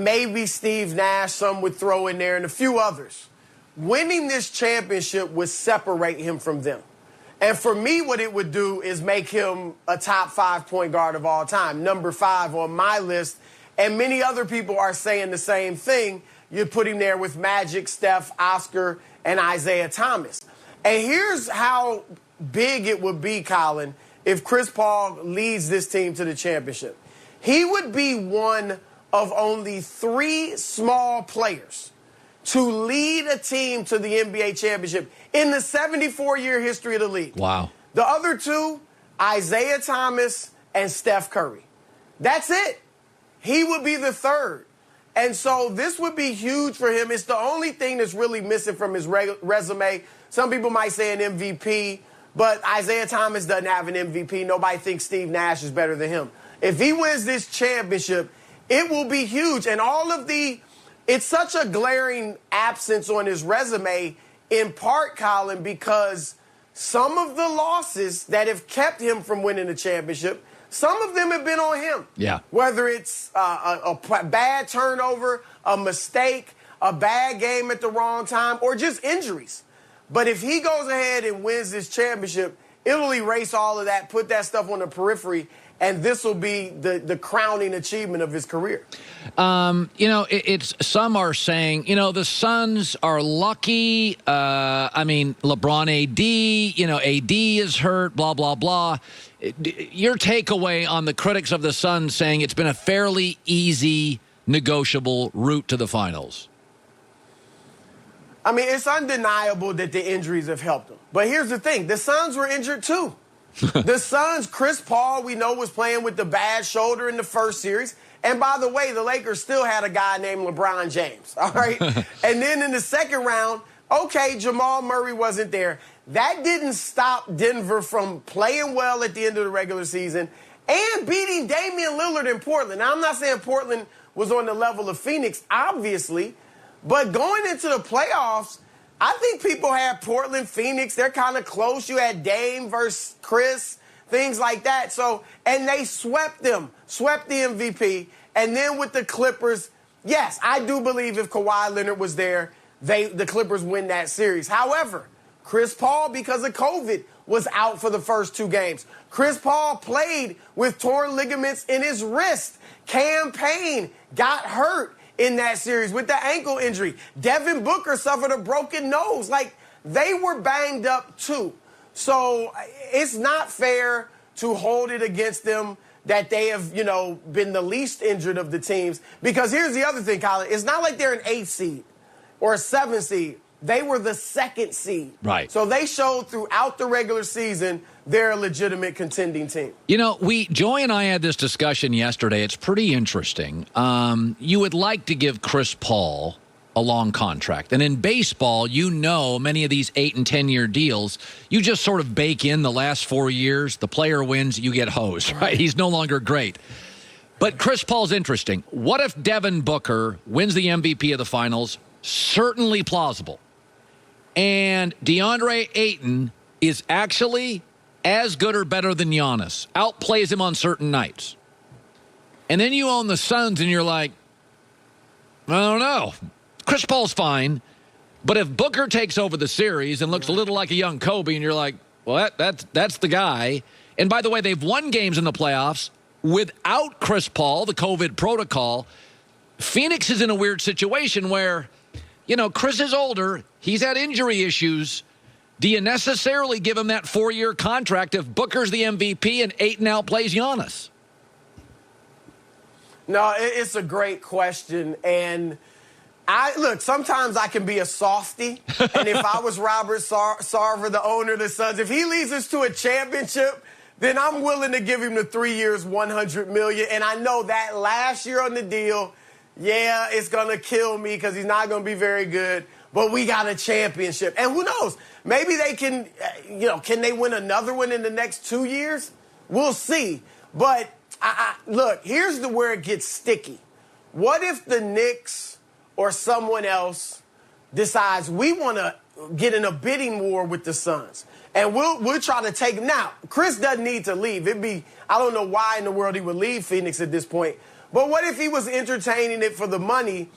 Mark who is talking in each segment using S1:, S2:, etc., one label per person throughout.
S1: maybe Steve Nash, some would throw in there, and a few others. Winning this championship would separate him from them. And for me, what it would do is make him a top 5 point guard of all time, number 5 on my list. And many other people are saying the same thing. You put him there with Magic, Steph, Oscar, and Isaiah Thomas. And here's how big it would be, Colin, if Chris Paul leads this team to the championship. He would be one of only 3 small players to lead a team to the NBA championship in the 74-year history of the league.
S2: Wow.
S1: The other 2, Isaiah Thomas and Steph Curry. That's it. He would be the 3rd. And so this would be huge for him. It's the only thing that's really missing from his resume. Some people might say an MVP, but Isaiah Thomas doesn't have an MVP. Nobody thinks Steve Nash is better than him. If he wins this championship, it will be huge. And it's such a glaring absence on his resume, in part, Colin, because some of the losses that have kept him from winning the championship, some of them have been on him.
S2: Yeah.
S1: Whether it's a bad turnover, a mistake, a bad game at the wrong time, or just injuries. But if he goes ahead and wins this championship, it'll erase all of that, put that stuff on the periphery, and this will be the crowning achievement of his career.
S2: It's some are saying, the Suns are lucky. LeBron AD, AD is hurt, blah, blah, blah. Your takeaway on the critics of the Suns saying it's been a fairly easy, negotiable route to the finals?
S1: I mean, it's undeniable that the injuries have helped them. But here's the thing. The Suns were injured, too. The Suns, Chris Paul, we know, was playing with the bad shoulder in the first series. And by the way, the Lakers still had a guy named LeBron James, all right? And then in the second round, okay, Jamal Murray wasn't there. That didn't stop Denver from playing well at the end of the regular season and beating Damian Lillard in Portland. Now, I'm not saying Portland was on the level of Phoenix, obviously, but going into the playoffs, I think people had Portland, Phoenix. They're kind of close. You had Dame versus Chris, things like that. So, and they swept them, swept the MVP. And then with the Clippers, yes, I do believe if Kawhi Leonard was there, the Clippers win that series. However, Chris Paul, because of COVID, was out for the first 2 games. Chris Paul played with torn ligaments in his wrist. Cam Payne got hurt in that series with the ankle injury. Devin Booker suffered a broken nose. Like, they were banged up too. So it's not fair to hold it against them that they have, been the least injured of the teams. Because here's the other thing, Colin. It's not like they're an 8th seed or a 7th seed. They were the 2nd seed.
S2: Right.
S1: So they showed throughout the regular season they're a legitimate contending team.
S2: Joy and I had this discussion yesterday. It's pretty interesting. You would like to give Chris Paul a long contract. And in baseball, many of these 8 and 10-year deals, you just sort of bake in the last 4 years. The player wins, you get hosed, right? He's no longer great. But Chris Paul's interesting. What if Devin Booker wins the MVP of the finals? Certainly plausible. And DeAndre Ayton is actually as good or better than Giannis. Outplays him on certain nights. And then you own the Suns and you're like, I don't know. Chris Paul's fine. But if Booker takes over the series and looks a little like a young Kobe and you're like, well, that's the guy. And by the way, they've won games in the playoffs without Chris Paul, the COVID protocol. Phoenix is in a weird situation where, Chris is older. He's had injury issues. Do you necessarily give him that 4-year contract if Booker's the MVP and Ayton outplays Giannis?
S1: No, it's a great question. And sometimes I can be a softie. And if I was Robert Sarver, the owner of the Suns, if he leads us to a championship, then I'm willing to give him the 3 years, $100 million. And I know that last year on the deal, yeah, it's going to kill me because he's not going to be very good. But we got a championship. And who knows? Maybe they can, can they win another one in the next 2 years? We'll see. But, look, here's where it gets sticky. What if the Knicks or someone else decides we want to get in a bidding war with the Suns? And we'll try to take him. Now, Chris doesn't need to leave. I don't know why in the world he would leave Phoenix at this point. But what if he was entertaining it for the money?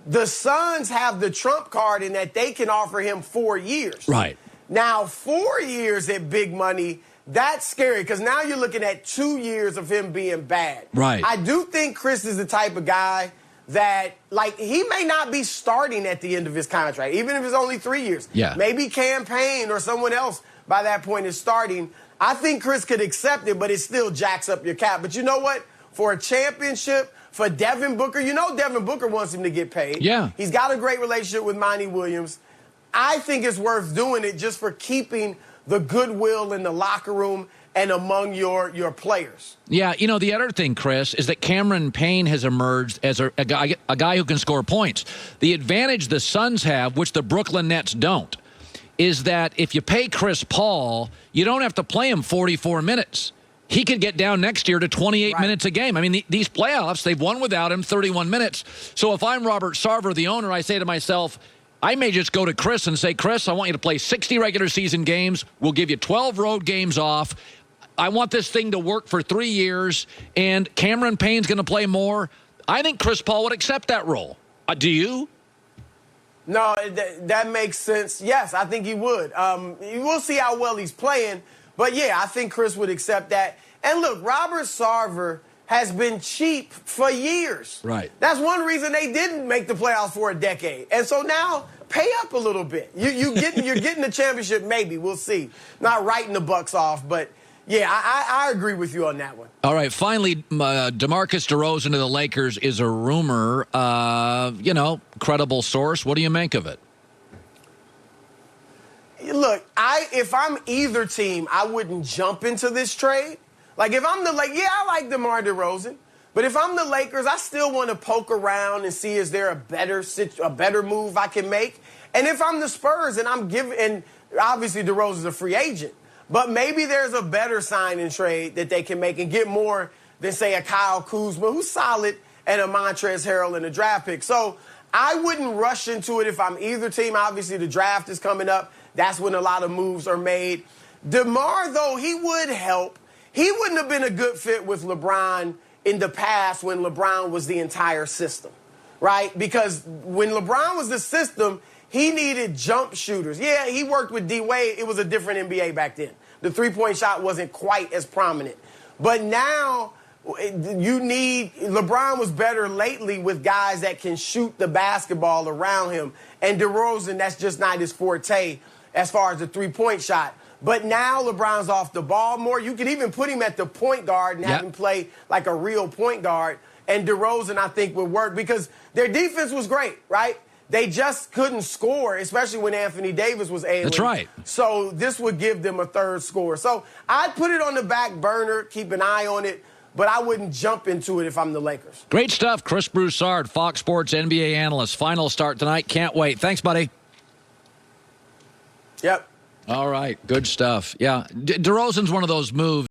S1: The Suns have the trump card in that they can offer him 4 years.
S2: Right.
S1: Now, 4 years at big money, that's scary because now you're looking at 2 years of him being bad.
S2: Right.
S1: I do think Chris is the type of guy that, like, he may not be starting at the end of his contract, even if it's only 3 years.
S2: Yeah.
S1: Maybe campaign or someone else by that point is starting. I think Chris could accept it, but it still jacks up your cap. But you know what? For a championship, for Devin Booker, you know Devin Booker wants him to get paid.
S2: Yeah.
S1: He's got a great relationship with Monty Williams. I think it's worth doing it just for keeping the goodwill in the locker room and among your players.
S2: Yeah, you know, the other thing, Chris, is that Cameron Payne has emerged as a guy who can score points. The advantage the Suns have, which the Brooklyn Nets don't, is that if you pay Chris Paul, you don't have to play him 44 minutes. He could get down next year to 28 minutes a game. I mean, these playoffs, they've won without him 31 minutes. So if I'm Robert Sarver, the owner, I say to myself, I may just go to Chris and say, Chris, I want you to play 60 regular season games. We'll give you 12 road games off. I want this thing to work for 3 years, and Cameron Payne's going to play more. I think Chris Paul would accept that role. Do you?
S1: No, that makes sense. Yes, I think he would. We'll see how well he's playing. But, yeah, I think Chris would accept that. And, look, Robert Sarver has been cheap for years.
S2: Right.
S1: That's one reason they didn't make the playoffs for a decade. And so now pay up a little bit. You're getting the championship maybe. We'll see. Not writing the Bucks off, but, yeah, I agree with you on that one.
S2: All right, finally, DeMarcus DeRozan to the Lakers is a rumor. Credible source. What do you make of it?
S1: Look, if I'm either team, I wouldn't jump into this trade. Like, if I'm the Lakers, yeah, I like DeMar DeRozan. But if I'm the Lakers, I still want to poke around and see is there a better move I can make. And if I'm the Spurs and and obviously DeRozan's a free agent, but maybe there's a better sign-in trade that they can make and get more than, say, a Kyle Kuzma, who's solid, and a Montrezl Harrell in a draft pick. So I wouldn't rush into it if I'm either team. Obviously, the draft is coming up. That's when a lot of moves are made. DeMar, though, he would help. He wouldn't have been a good fit with LeBron in the past when LeBron was the entire system, right? Because when LeBron was the system, he needed jump shooters. Yeah, he worked with D-Wade. It was a different NBA back then. The three-point shot wasn't quite as prominent. But now LeBron was better lately with guys that can shoot the basketball around him. And DeRozan, that's just not his forte as far as the three-point shot. But now LeBron's off the ball more. You could even put him at the point guard and have him play like a real point guard. And DeRozan, I think, would work because their defense was great, right? They just couldn't score, especially when Anthony Davis was ailing.
S2: That's right.
S1: So this would give them a third scorer. So I'd put it on the back burner, keep an eye on it, but I wouldn't jump into it if I'm the Lakers.
S2: Great stuff. Chris Broussard, Fox Sports NBA analyst. Final start tonight. Can't wait. Thanks, buddy.
S1: Yep.
S2: All right. Good stuff. Yeah. DeRozan's one of those moves.